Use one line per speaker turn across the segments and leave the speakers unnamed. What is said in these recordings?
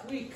last week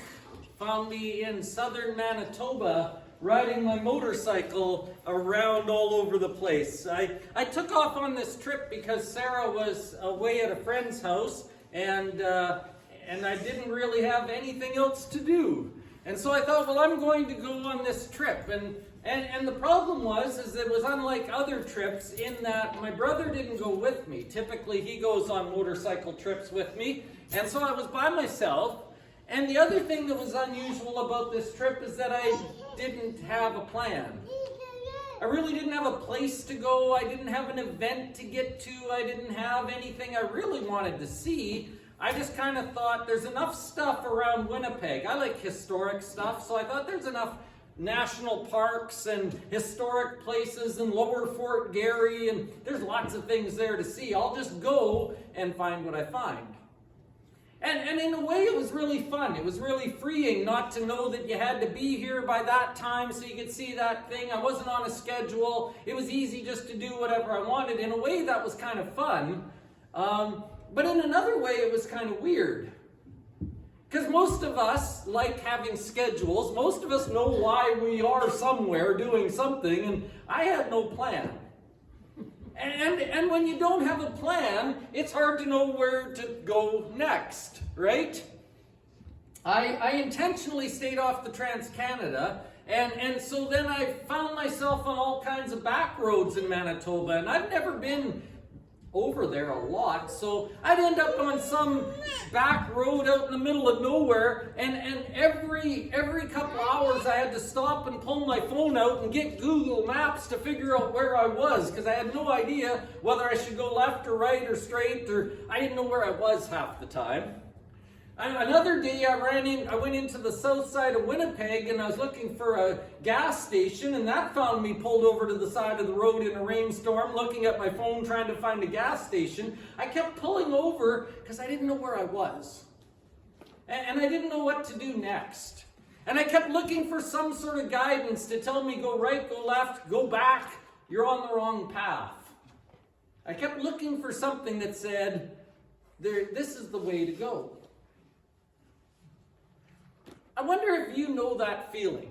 found me in southern Manitoba riding my motorcycle around all over the place. I took off on this trip because Sarah was away at a friend's house and I didn't really have anything else to do. And so I thought, well, I'm going to go on this trip. And the problem was it was unlike other trips in that my brother didn't go with me. Typically, he goes on motorcycle trips with me. And so I was by myself. And the other thing that was unusual about this trip is that I didn't have a plan. I really didn't have a place to go. I didn't have an event to get to. I didn't have anything I really wanted to see. I just kind of thought there's enough stuff around Winnipeg. I like historic stuff, so I thought there's enough national parks and historic places in Lower Fort Garry, and there's lots of things there to see. I'll just go and find what I find. And in a way, it was really fun. It was really freeing not to know that you had to be here by that time so you could see that thing. I wasn't on a schedule. It was easy just to do whatever I wanted. In a way, that was kind of fun. But in another way, it was kind of weird. Because most of us like having schedules. Most of us know why we are somewhere doing something, and I had no plan. And when you don't have a plan, it's hard to know where to go next, right? I intentionally stayed off the Trans-Canada, and so then I found myself on all kinds of back roads in Manitoba, and I've never been over there a lot, so I'd end up on some back road out in the middle of nowhere, and every couple hours I had to stop and pull my phone out and get Google Maps to figure out where I was, because I had no idea whether I should go left or right or straight, or I didn't know where I was half the time. Another day I went into the south side of Winnipeg and I was looking for a gas station, and that found me pulled over to the side of the road in a rainstorm, looking at my phone trying to find a gas station. I kept pulling over because I didn't know where I was. And I didn't know what to do next. And I kept looking for some sort of guidance to tell me go right, go left, go back, you're on the wrong path. I kept looking for something that said, this is the way to go. I wonder if you know that feeling.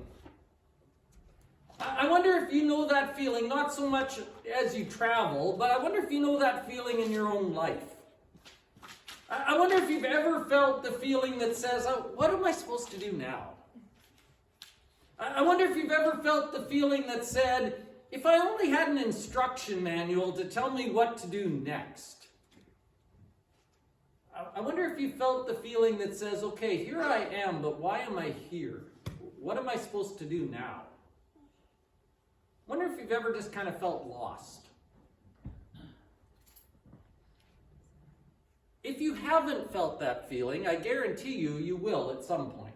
I wonder if you know that feeling, not so much as you travel, but I wonder if you know that feeling in your own life. I wonder if you've ever felt the feeling that says, what am I supposed to do now? I wonder if you've ever felt the feeling that said, if I only had an instruction manual to tell me what to do next. I wonder if you felt the feeling that says, okay, here I am, but why am I here? What am I supposed to do now? I wonder if you've ever just kind of felt lost. If you haven't felt that feeling, I guarantee you will at some point.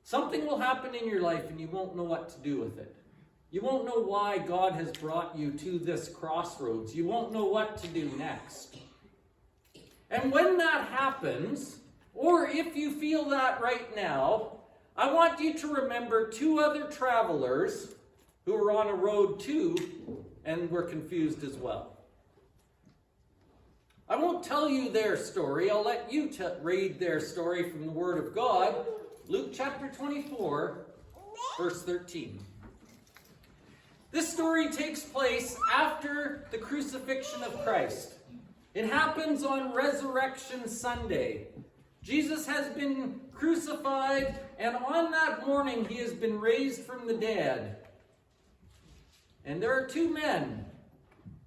Something will happen in your life and you won't know what to do with it. You won't know why God has brought you to this crossroads. You won't know what to do next. And when that happens, or if you feel that right now, I want you to remember two other travelers who were on a road too and were confused as well. I won't tell you their story. I'll let you read their story from the Word of God. Luke chapter 24, verse 13. This story takes place after the crucifixion of Christ. It happens on Resurrection Sunday. Jesus has been crucified, and on that morning he has been raised from the dead. And there are two men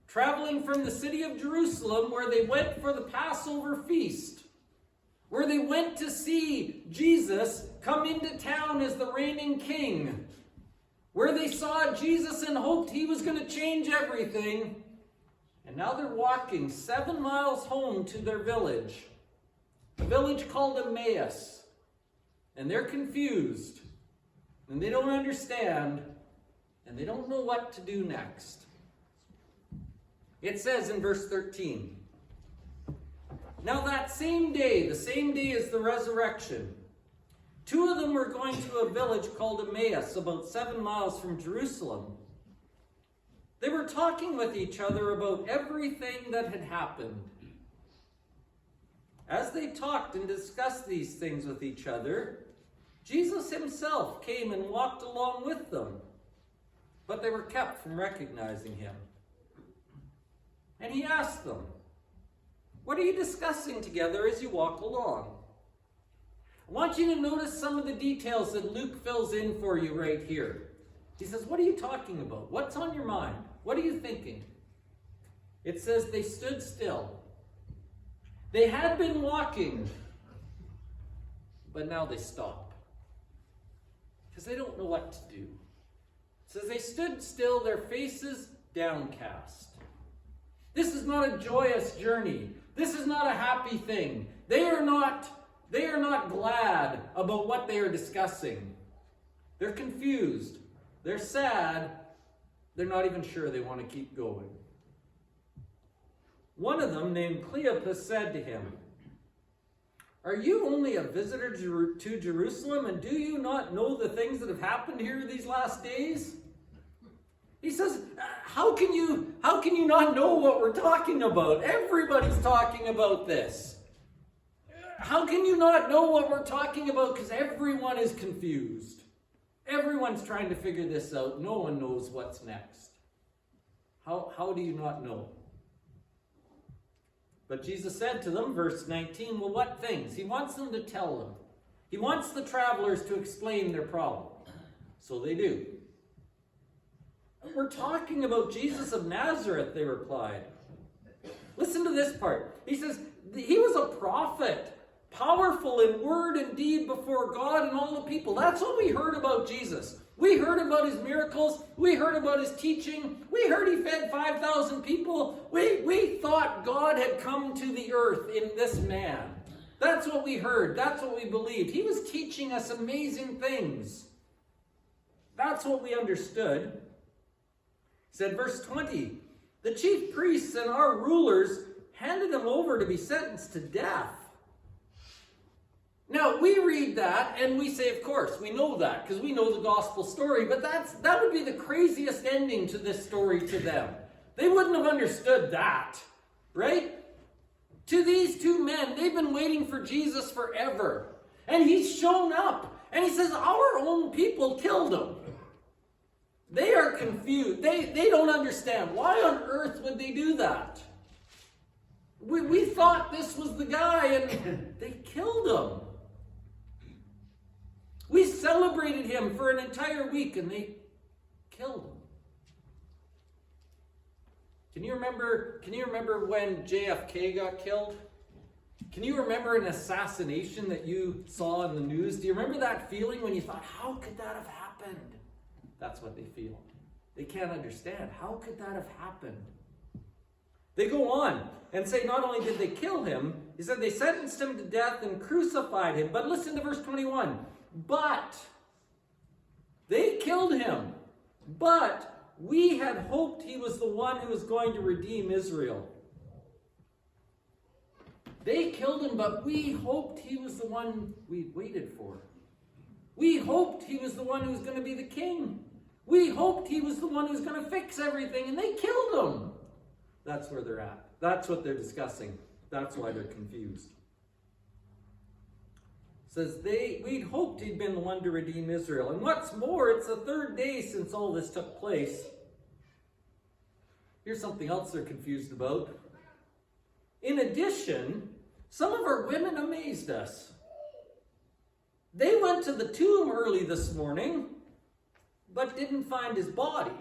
traveling from the city of Jerusalem where they went for the Passover feast, where they went to see Jesus come into town as the reigning king, where they saw Jesus and hoped he was going to change everything. And now they're walking 7 miles home to their village, a village called Emmaus. And they're confused, and they don't understand, and they don't know what to do next. It says in verse 13, now that same day, the same day as the resurrection, two of them were going to a village called Emmaus, about 7 miles from Jerusalem. They were talking with each other about everything that had happened. as they talked and discussed these things with each other, Jesus himself came and walked along with them, but they were kept from recognizing him. And he asked them, "What are you discussing together as you walk along?" I want you to notice some of the details that Luke fills in for you right here. He says, "What are you talking about? What's on your mind? What are you thinking?" It says they stood still. They had been walking, but now they stop because they don't know what to do. It says they stood still, their faces downcast. This is not a joyous journey. This is not a happy thing. They are not glad about what they are discussing. They're confused. They're sad. They're not even sure they want to keep going. One of them, named Cleopas, said to him, "Are you only a visitor to Jerusalem, and do you not know the things that have happened here these last days?" He says, how can you not know what we're talking about? Everybody's talking about this. How can you not know what we're talking about? Because everyone is confused. Everyone's trying to figure this out. No one knows what's next. How do you not know? But Jesus said to them, verse 19, well, what things? He wants them to tell them. He wants the travelers to explain their problem. So they do. We're talking about Jesus of Nazareth, they replied. Listen to this part. He says, he was a prophet, powerful in word and deed before God and all the people. That's what we heard about Jesus. We heard about his miracles. We heard about his teaching. We heard he fed 5,000 people. We thought God had come to the earth in this man. That's what we heard. That's what we believed. He was teaching us amazing things. That's what we understood. He said, verse 20, the chief priests and our rulers handed him over to be sentenced to death. Now, we read that and we say, of course, we know that because we know the gospel story, but that would be the craziest ending to this story to them. They wouldn't have understood that, right? To these two men, they've been waiting for Jesus forever. And he's shown up. And he says, our own people killed him. They are confused. They don't understand. Why on earth would they do that? We thought this was the guy and they killed him. We celebrated him for an entire week and they killed him. Can you remember when JFK got killed? Can you remember an assassination that you saw in the news? Do you remember that feeling when you thought, how could that have happened? That's what they feel. They can't understand. How could that have happened? They go on and say not only did they kill him, he said they sentenced him to death and crucified him. But listen to verse 21. But they killed him. But we had hoped he was the one who was going to redeem Israel. They killed him, but we hoped he was the one we waited for. We hoped he was the one who was going to be the king. We hoped he was the one who was going to fix everything, and they killed him. That's where they're at. That's what they're discussing. That's why they're confused. It says we'd hoped he'd been the one to redeem Israel. And what's more, it's the third day since all this took place. Here's something else they're confused about. In addition, some of our women amazed us. They went to the tomb early this morning, but didn't find his body.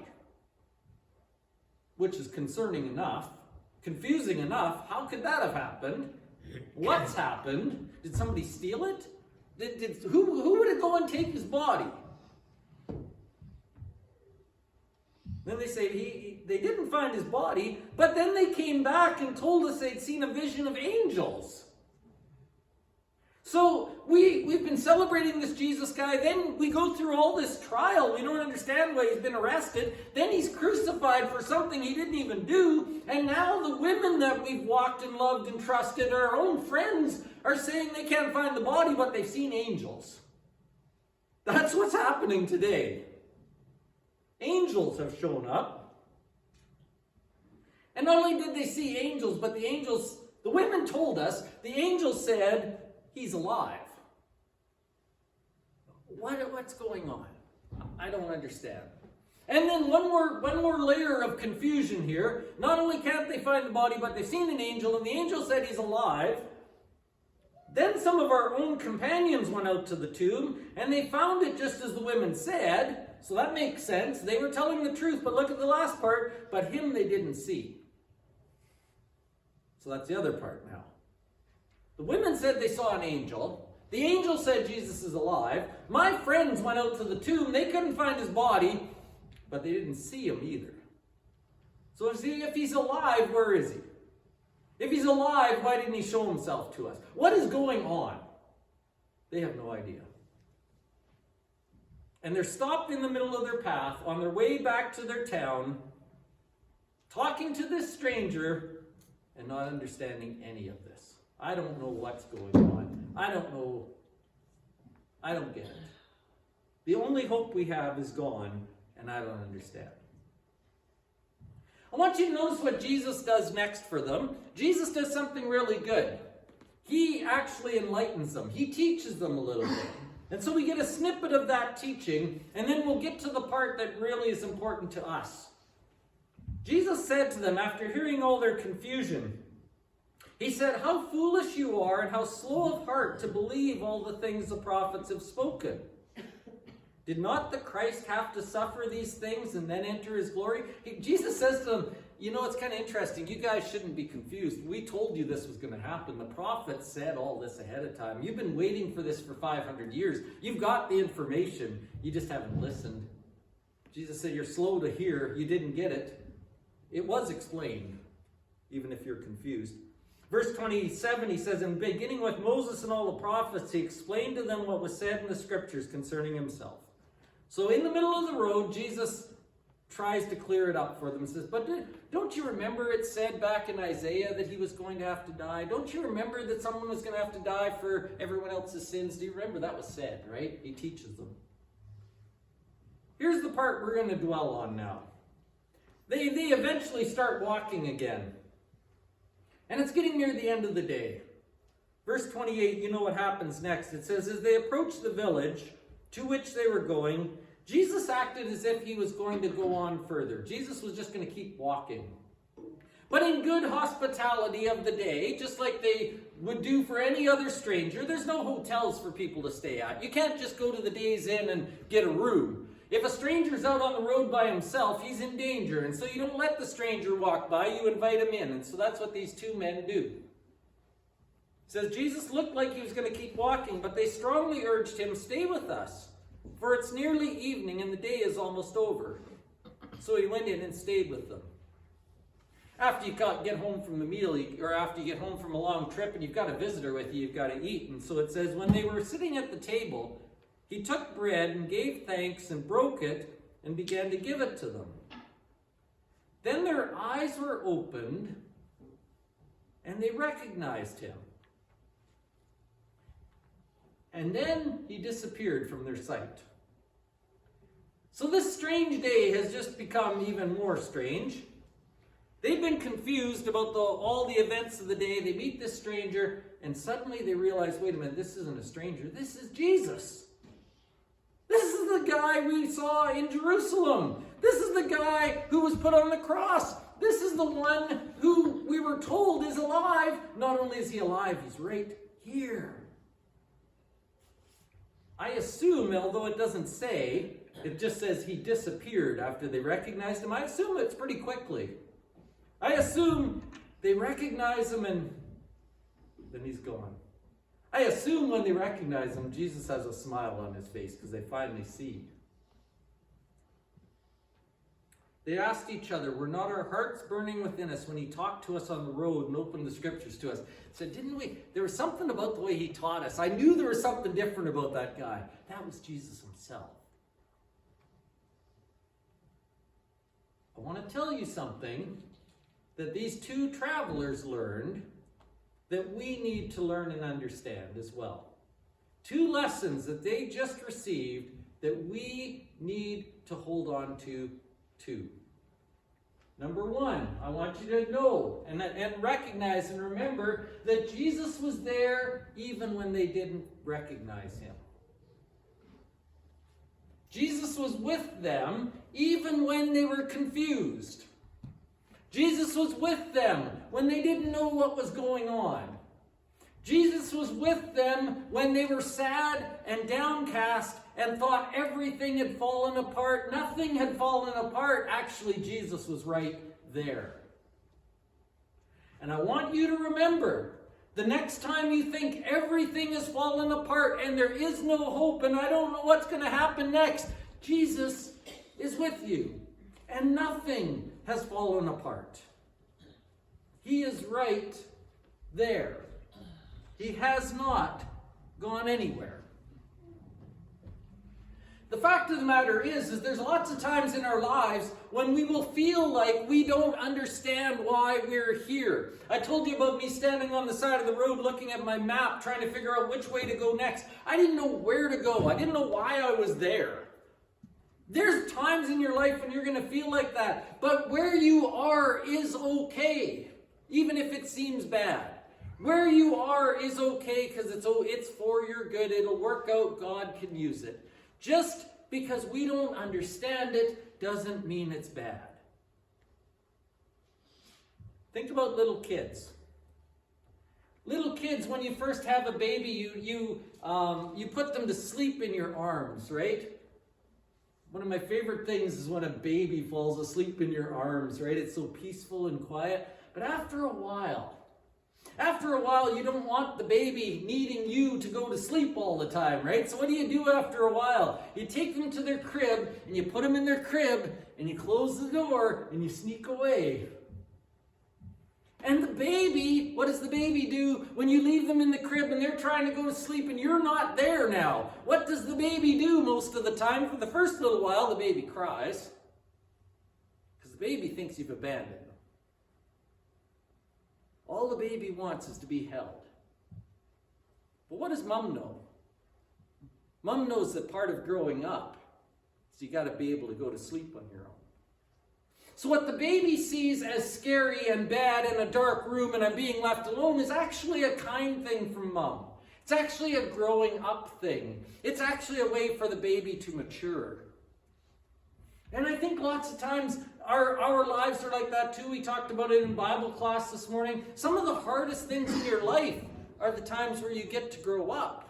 Which is concerning enough, confusing enough. How could that have happened? What's happened? Did somebody steal it? Who would go and take his body? Then they say they didn't find his body, but then they came back and told us they'd seen a vision of angels. So we've been celebrating this Jesus guy, then we go through all this trial. We don't understand why he's been arrested. Then he's crucified for something he didn't even do. And now the women that we've walked and loved and trusted, our own friends, are saying they can't find the body, but they've seen angels. That's what's happening today. Angels have shown up. And not only did they see angels, but the The women told us the angel said he's alive. What's going on? I don't understand. And then one more layer of confusion here. Not only can't they find the body, but they've seen an angel, and the angel said he's alive. Then some of our own companions went out to the tomb, and they found it just as the women said. So that makes sense. They were telling the truth, but look at the last part. But him they didn't see. So that's the other part now. The women said they saw an angel. The angel said Jesus is alive. My friends went out to the tomb. They couldn't find his body, but they didn't see him either. So if he's alive, where is he? If he's alive, why didn't he show himself to us? What is going on? They have no idea. And they're stopped in the middle of their path on their way back to their town, talking to this stranger and not understanding any of this. I don't know what's going on. I don't know. I don't get it. The only hope we have is gone, and I don't understand. I want you to notice what Jesus does next for them. Jesus does something really good. He actually enlightens them. He teaches them a little bit. And so we get a snippet of that teaching, and then we'll get to the part that really is important to us. Jesus said to them, after hearing all their confusion, he said, "How foolish you are, and how slow of heart to believe all the things the prophets have spoken. Did not the Christ have to suffer these things and then enter his glory?" Jesus says to them, you know, it's kind of interesting. You guys shouldn't be confused. We told you this was going to happen. The prophets said all this ahead of time. You've been waiting for this for 500 years. You've got the information. You just haven't listened. Jesus said, you're slow to hear. You didn't get it. It was explained, even if you're confused. Verse 27, he says, "In beginning with Moses and all the prophets, he explained to them what was said in the scriptures concerning himself." So in the middle of the road, Jesus tries to clear it up for them and says, "But don't you remember it said back in Isaiah that he was going to have to die? Don't you remember that someone was going to have to die for everyone else's sins? Do you remember that was said?" Right? He teaches them. Here's the part we're going to dwell on now. They eventually start walking again. And it's getting near the end of the day. Verse 28, you know what happens next. It says, as they approached the village to which they were going, Jesus acted as if he was going to go on further. Jesus was just going to keep walking. But in good hospitality of the day, just like they would do for any other stranger, there's no hotels for people to stay at. You can't just go to the Days Inn and get a room. If a stranger's out on the road by himself, he's in danger. And so you don't let the stranger walk by, you invite him in. And so that's what these two men do. It says, Jesus looked like he was going to keep walking, but they strongly urged him, "Stay with us, for it's nearly evening and the day is almost over." So he went in and stayed with them. After you get home from the meal, or after you get home from a long trip and you've got a visitor with you, you've got to eat. And so it says, when they were sitting at the table, he took bread and gave thanks and broke it and began to give it to them. Then their eyes were opened and they recognized him. And then he disappeared from their sight. So this strange day has just become even more strange. They've been confused about all the events of the day. They meet this stranger and suddenly they realize, wait a minute, this isn't a stranger. This is Jesus. This is the guy we saw in Jerusalem. This is the guy who was put on the cross. This is the one who we were told is alive. Not only is he alive, he's right here. I assume, although it doesn't say, it just says he disappeared after they recognized him. I assume it's pretty quickly. I assume they recognize him and then he's gone. I assume when they recognize him, Jesus has a smile on his face because they finally see. They asked each other, "Were not our hearts burning within us when he talked to us on the road and opened the scriptures to us?" Said, "Didn't we? There was something about the way he taught us. I knew there was something different about that guy." That was Jesus himself. I want to tell you something that these two travelers learned that we need to learn and understand as well. Two lessons that they just received that we need to hold on to too. Number one, I want you to know and recognize and remember that Jesus was there even when they didn't recognize him. Jesus was with them even when they were confused. Jesus was with them when they didn't know what was going on. Jesus was with them when they were sad and downcast and thought everything had fallen apart. Nothing had fallen apart. Actually, Jesus was right there. And I want you to remember, the next time you think everything has fallen apart and there is no hope and I don't know what's going to happen next, Jesus is with you. And nothing has fallen apart. He is right there. He has not gone anywhere. The fact of the matter is there's lots of times in our lives when we will feel like we don't understand why we're here. I told you about me standing on the side of the road looking at my map, trying to figure out which way to go next. I didn't know where to go. I didn't know why I was there. There's times in your life when you're going to feel like that. But where you are is okay, even if it seems bad. Where you are is okay because it's for your good. It'll work out. God can use it. Just because we don't understand it doesn't mean it's bad. Think about little kids. Little kids, when you first have a baby, you put them to sleep in your arms, right? One of my favorite things is when a baby falls asleep in your arms, right? It's so peaceful and quiet. But after a while, you don't want the baby needing you to go to sleep all the time, right? So what do you do after a while? You take them to their crib, and you put them in their crib, and you close the door, and you sneak away. And the baby, what does the baby do when you leave them in the crib and they're trying to go to sleep and you're not there now? What does the baby do most of the time? For the first little while, the baby cries. Because the baby thinks you've abandoned them. All the baby wants is to be held. But what does mom know? Mom knows that part of growing up is you got to be able to go to sleep on your own. So what the baby sees as scary and bad in a dark room and I'm being left alone is actually a kind thing from mom. It's actually a growing up thing. It's actually a way for the baby to mature. And I think lots of times our lives are like that too. We talked about it in Bible class this morning. Some of the hardest things in your life are the times where you get to grow up.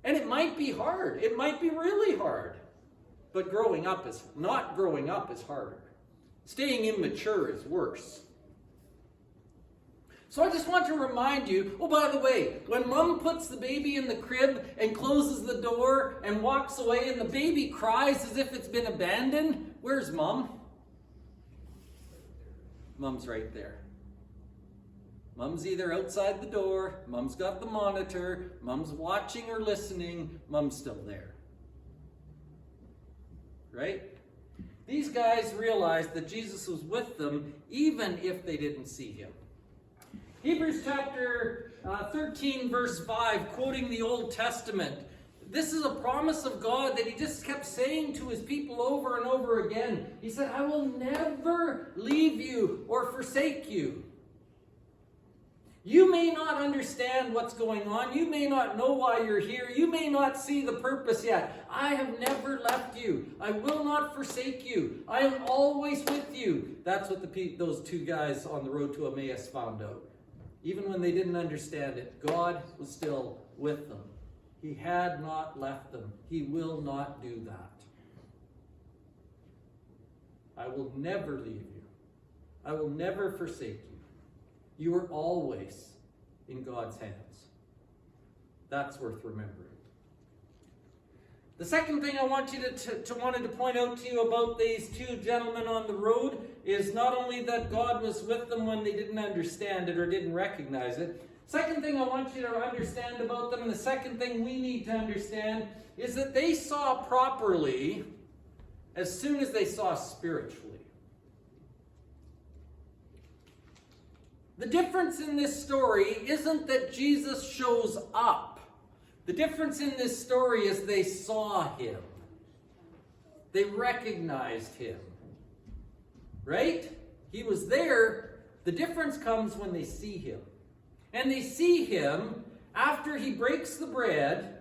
And it might be hard. It might be really hard. But not growing up is harder. Staying immature is worse. So I just want to remind you, oh, by the way, when mom puts the baby in the crib and closes the door and walks away and the baby cries as if it's been abandoned, where's mom? Mom's right there. Mom's either outside the door, mom's got the monitor, mom's watching or listening, mom's still there. Right? These guys realized that Jesus was with them even if they didn't see him. Hebrews chapter 13 verse 5, quoting the Old Testament. This is a promise of God that he just kept saying to his people over and over again. He said, I will never leave you or forsake you. You may not understand what's going on. You may not know why you're here. You may not see the purpose yet. I have never left you. I will not forsake you. I am always with you. That's what those two guys on the road to Emmaus found out. Even when they didn't understand it, God was still with them. He had not left them. He will not do that. I will never leave you. I will never forsake you. You are always in God's hands. That's worth remembering. The second thing I want you wanted to point out to you about these two gentlemen on the road is not only that God was with them when they didn't understand it or didn't recognize it. Second thing I want you to understand about them, and the second thing we need to understand, is that they saw properly as soon as they saw spiritually. The difference in this story isn't that Jesus shows up. The difference in this story is they saw him. They recognized him. right? He was there. The difference comes when they see him. And they see him after he breaks the bread,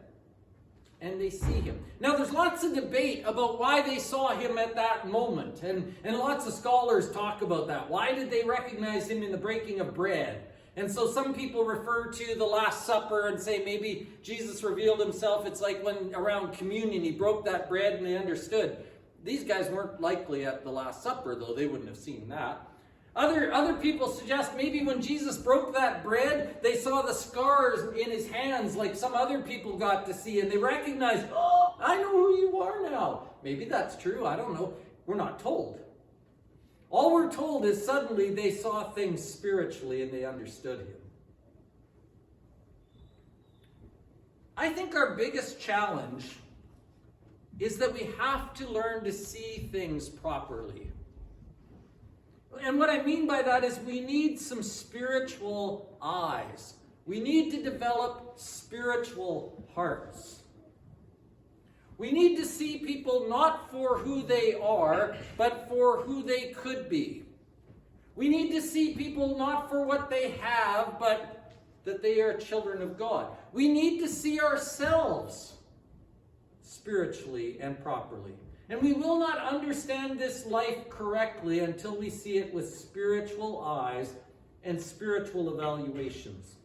and they see him. Now, there's lots of debate about why they saw him at that moment. And lots of scholars talk about that. Why did they recognize him in the breaking of bread? And so some people refer to the Last Supper and say maybe Jesus revealed himself. It's like when around communion he broke that bread and they understood. These guys weren't likely at the Last Supper, though. They wouldn't have seen that. Other people suggest maybe when Jesus broke that bread, they saw the scars in his hands like some other people got to see, and they recognized, oh, I know who you are now. Maybe that's true. I don't know. We're not told. All we're told is suddenly they saw things spiritually and they understood him. I think our biggest challenge is that we have to learn to see things properly. And what I mean by that is we need some spiritual eyes. We need to develop spiritual hearts. We need to see people not for who they are, but for who they could be. We need to see people not for what they have, but that they are children of God. We need to see ourselves spiritually and properly. And we will not understand this life correctly until we see it with spiritual eyes and spiritual evaluations.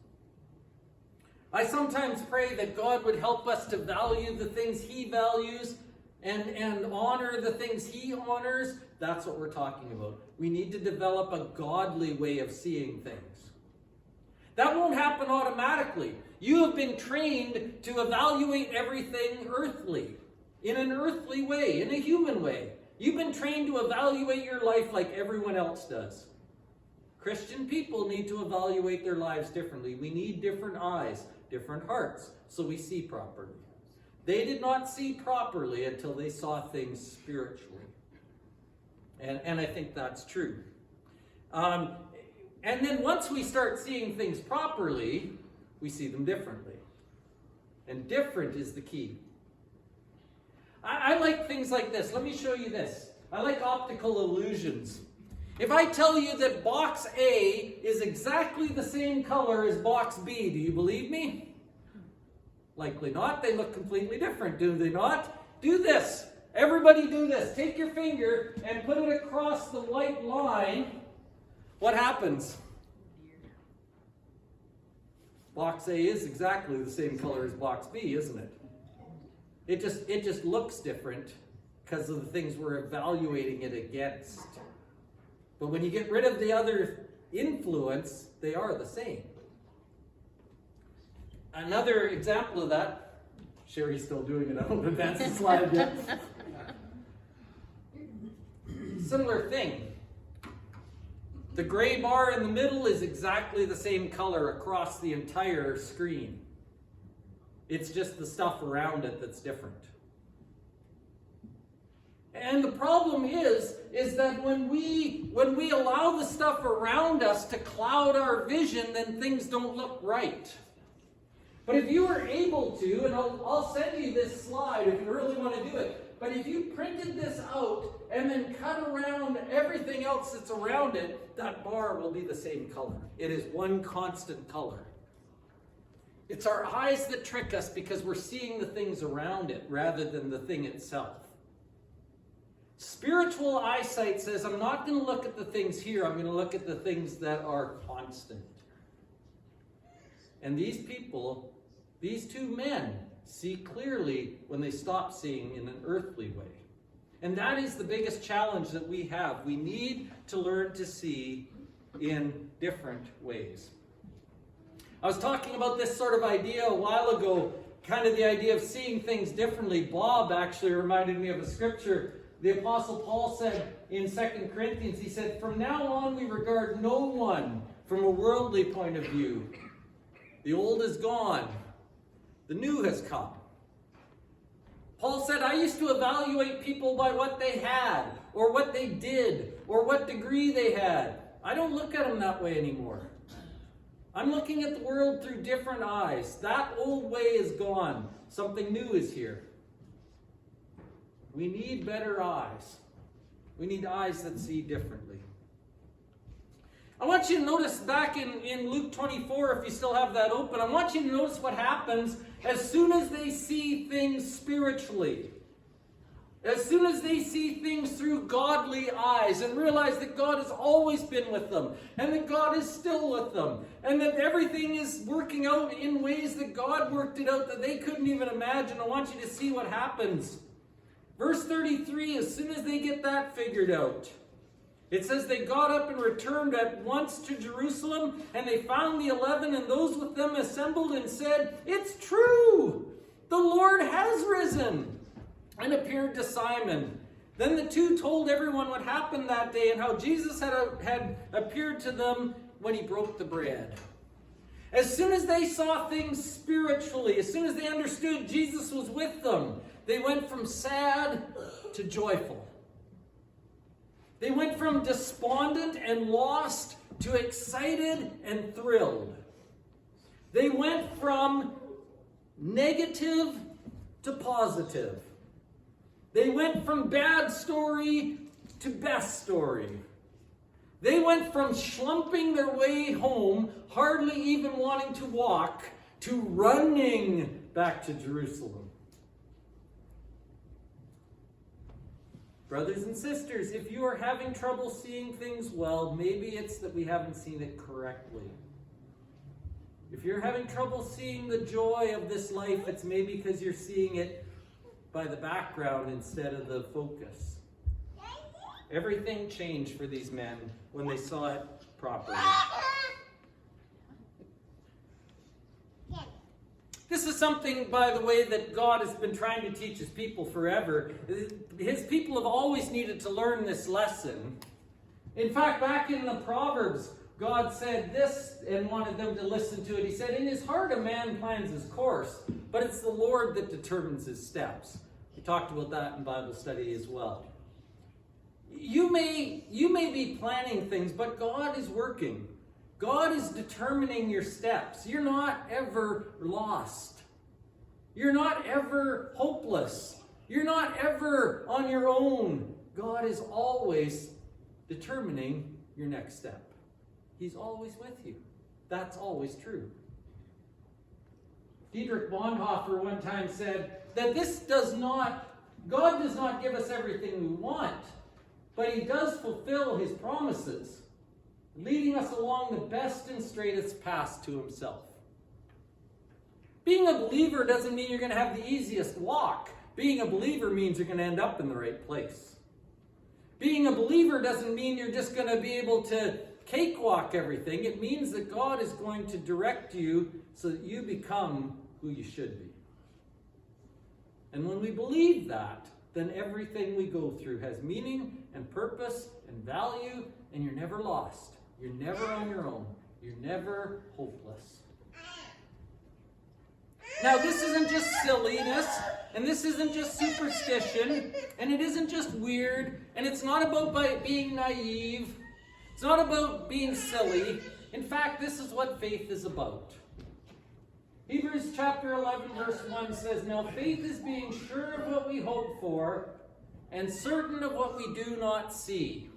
I sometimes pray that God would help us to value the things he values and honor the things he honors. That's what we're talking about. We need to develop a godly way of seeing things. That won't happen automatically. You have been trained to evaluate everything earthly. In an earthly way, in a human way. You've been trained to evaluate your life like everyone else does. Christian people need to evaluate their lives differently. We need different eyes, different hearts, so we see properly. They did not see properly until they saw things spiritually. And I think that's true. And then once we start seeing things properly, we see them differently. And different is the key. I like things like this. Let me show you this. I like optical illusions. If I tell you that box A is exactly the same color as box B, do you believe me? Likely not. They look completely different, do they not? Do this. Everybody do this. Take your finger and put it across the white line. What happens? Box A is exactly the same color as box B, isn't it? It just looks different because of the things we're evaluating it against. But when you get rid of the other influence, they are the same. Another example of that, Sherry's still doing it. I don't advance the slide yet. Similar thing. The gray bar in the middle is exactly the same color across the entire screen. It's just the stuff around it that's different. And the problem is that when we allow the stuff around us to cloud our vision, then things don't look right. But if you were able to, and I'll send you this slide if you really want to do it, but if you printed this out and then cut around everything else that's around it, that bar will be the same color. It is one constant color. It's our eyes that trick us because we're seeing the things around it rather than the thing itself. Spiritual eyesight says, I'm not going to look at the things here, I'm going to look at the things that are constant. And these people, these two men, see clearly when they stop seeing in an earthly way. And that is the biggest challenge that we have. We need to learn to see in different ways. I was talking about this sort of idea a while ago, kind of the idea of seeing things differently. Bob actually reminded me of a scripture. The Apostle Paul said in 2 Corinthians, he said, from now on we regard no one from a worldly point of view. The old is gone. The new has come. Paul said, I used to evaluate people by what they had, or what they did, or what degree they had. I don't look at them that way anymore. I'm looking at the world through different eyes. That old way is gone. Something new is here. We need better eyes. We need eyes that see differently. I want you to notice back in Luke 24, if you still have that open, I want you to notice what happens as soon as they see things spiritually. As soon as they see things through godly eyes and realize that God has always been with them and that God is still with them and that everything is working out in ways that God worked it out that they couldn't even imagine, I want you to see what happens. Verse 33, as soon as they get that figured out, it says they got up and returned at once to Jerusalem, and they found the 11 and those with them assembled and said, "It's true! The Lord has risen and appeared to Simon." Then the two told everyone what happened that day and how Jesus had appeared to them when he broke the bread. As soon as they saw things spiritually, as soon as they understood Jesus was with them, they went from sad to joyful. They went from despondent and lost to excited and thrilled. They went from negative to positive. They went from bad story to best story. They went from schlumping their way home, hardly even wanting to walk, to running back to Jerusalem. Brothers and sisters, if you are having trouble seeing things well, maybe it's that we haven't seen it correctly. If you're having trouble seeing the joy of this life, it's maybe because you're seeing it by the background instead of the focus. Everything changed for these men when they saw it properly. This is something, by the way, that God has been trying to teach his people forever. His people have always needed to learn this lesson. In fact, back in the Proverbs, God said this and wanted them to listen to it. He said, "In his heart a man plans his course, but it's the Lord that determines his steps." We talked about that in Bible study as well. You may be planning things, but God is working. God is determining your steps. You're not ever lost. You're not ever hopeless. You're not ever on your own. God is always determining your next step. He's always with you. That's always true. Dietrich Bonhoeffer one time said that God does not give us everything we want, but he does fulfill his promises, leading us along the best and straightest path to himself. Being a believer doesn't mean you're going to have the easiest walk. Being a believer means you're going to end up in the right place. Being a believer doesn't mean you're just going to be able to cakewalk everything. It means that God is going to direct you so that you become who you should be. And when we believe that, then everything we go through has meaning and purpose and value, and you're never lost. You're never on your own. You're never hopeless. Now, this isn't just silliness, and this isn't just superstition, and it isn't just weird, and it's not about being naive. It's not about being silly. In fact, this is what faith is about. Hebrews chapter 11, verse 1 says, "Now faith is being sure of what we hope for, and certain of what we do not see."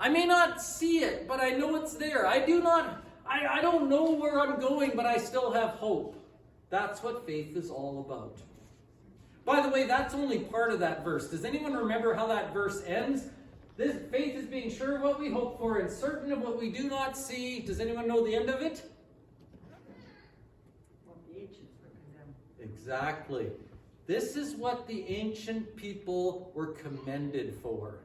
I may not see it, but I know it's there. I don't know where I'm going, but I still have hope. That's what faith is all about. By the way, that's only part of that verse. Does anyone remember how that verse ends? This faith is being sure of what we hope for and certain of what we do not see. Does anyone know the end of it? Exactly. This is what the ancient people were commended for.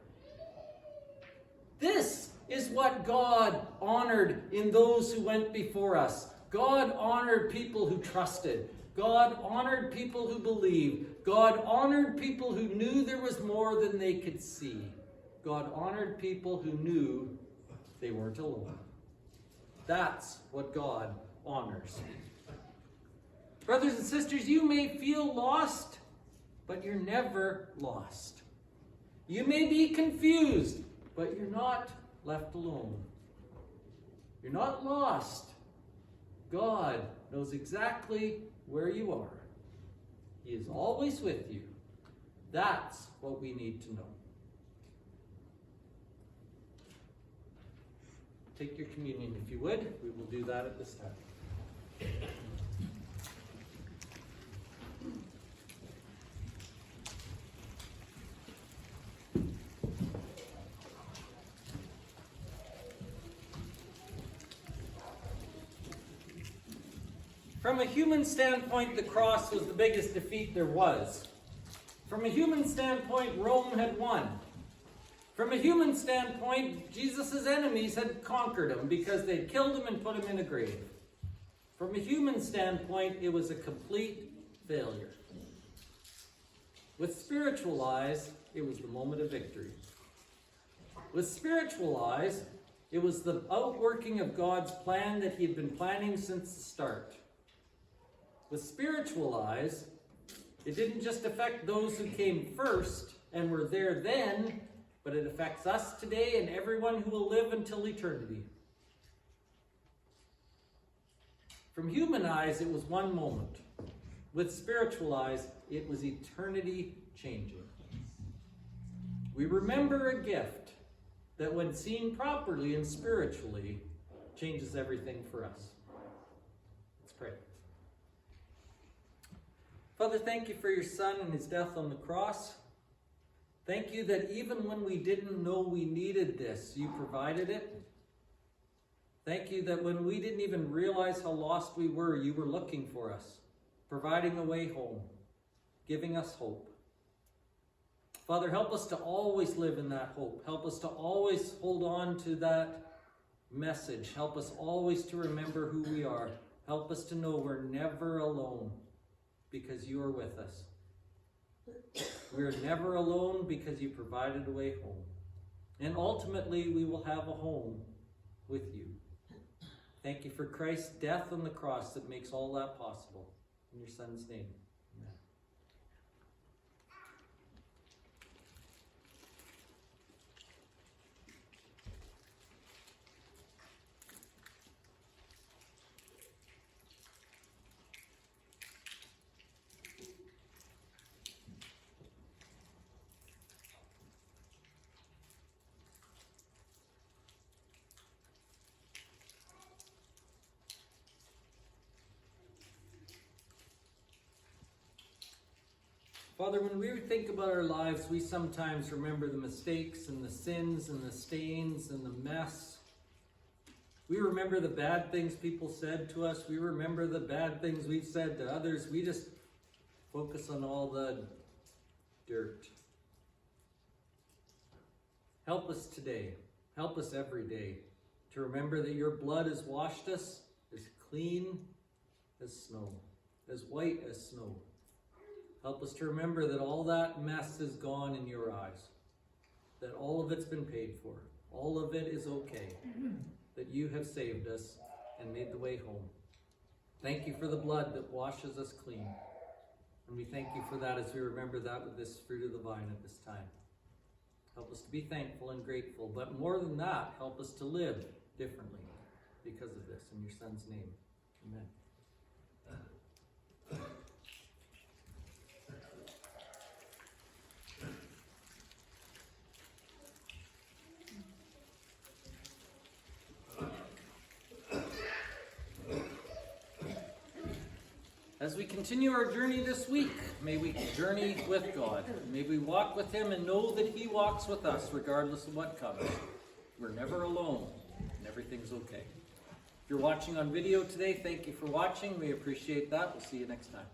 This is what God honored in those who went before us. God honored people who trusted. God honored people who believed. God honored people who knew there was more than they could see. God honored people who knew they weren't alone. That's what God honors. Brothers and sisters, you may feel lost, but you're never lost. You may be confused, but you're not left alone. You're not lost. God knows exactly where you are. He is always with you. That's what we need to know. take your communion if you would. We will do that at this time. From a human standpoint, the cross was the biggest defeat there was. From a human standpoint, Rome had won. From a human standpoint, Jesus' enemies had conquered him because they'd killed him and put him in a grave. From a human standpoint, it was a complete failure. With spiritual eyes, it was the moment of victory. With spiritual eyes, it was the outworking of God's plan that he had been planning since the start. With spiritual eyes, it didn't just affect those who came first and were there then, but it affects us today and everyone who will live until eternity. From human eyes, it was one moment. With spiritual eyes, it was eternity changing. We remember a gift that when seen properly and spiritually, changes everything for us. Let's pray. Father, thank you for your Son and his death on the cross. Thank you that even when we didn't know we needed this, you provided it. Thank you that when we didn't even realize how lost we were, you were looking for us, providing a way home, giving us hope. Father, help us to always live in that hope. Help us to always hold on to that message. Help us always to remember who we are. Help us to know we're never alone because you are with us. We're never alone because you provided a way home. And ultimately, we will have a home with you. Thank you for Christ's death on the cross that makes all that possible. In your Son's name, amen. Father, when we think about our lives, we sometimes remember the mistakes and the sins and the stains and the mess. We remember the bad things people said to us. We remember the bad things we've said to others. We just focus on all the dirt. Help us today. Help us every day to remember that your blood has washed us as clean as snow, as white as snow. Help us to remember that all that mess is gone in your eyes, that all of it's been paid for, all of it is okay, that you have saved us and made the way home. Thank you for the blood that washes us clean. And we thank you for that as we remember that with this fruit of the vine at this time. Help us to be thankful and grateful, but more than that, help us to live differently because of this. In your Son's name, amen. As we continue our journey this week, may we journey with God. May we walk with him and know that he walks with us regardless of what comes. We're never alone and everything's okay. If you're watching on video today, thank you for watching. We appreciate that. We'll see you next time.